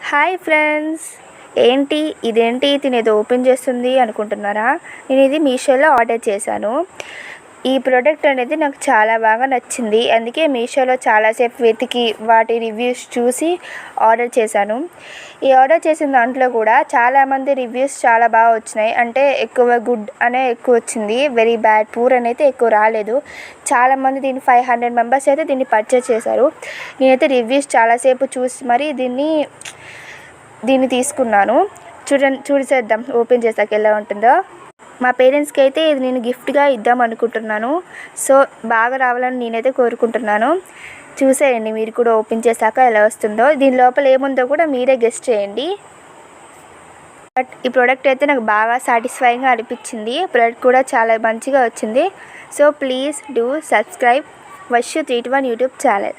Hi friends, ఏంటి ఇదేంటి తినేది ఓపెన్ చేస్తుంది అనుకుంటున్నారా? నేను ఇది మీషోలో ఆర్డర్ చేశాను. ఈ ప్రోడక్ట్ అనేది నాకు చాలా బాగా నచ్చింది. అందుకే మీషోలో చాలాసేపు వెతికి వాటి రివ్యూస్ చూసి ఆర్డర్ చేశాను. ఈ ఆర్డర్ చేసిన దాంట్లో కూడా చాలామంది రివ్యూస్ చాలా బాగా వచ్చినాయి. అంటే ఎక్కువ గుడ్ అనే ఎక్కువ వచ్చింది, వెరీ బ్యాడ్ పూర్ అనేది ఎక్కువ రాలేదు. చాలామంది దీన్ని 500 మెంబర్స్ అయితే దీన్ని పర్చేస్ చేశారు. నేనైతే రివ్యూస్ చాలాసేపు చూసి మరి దీన్ని తీసుకున్నాను. చూసేద్దాం ఓపెన్ చేసాక ఎలా ఉంటుందో. మా పేరెంట్స్కి అయితే ఇది నేను గిఫ్ట్గా ఇద్దాం అనుకుంటున్నాను. సో బాగా రావాలని నేనైతే కోరుకుంటున్నాను. చూసేయండి మీరు కూడా ఓపెన్ చేశాక ఎలా వస్తుందో. దీని లోపల ఏముందో కూడా మీరే గెస్ట్ చేయండి. బట్ ఈ ప్రోడక్ట్ అయితే నాకు బాగా సాటిస్ఫైయింగ్గా అనిపించింది. ప్రోడక్ట్ కూడా చాలా మంచిగా వచ్చింది. So please do subscribe Varshu 321 YouTube channel.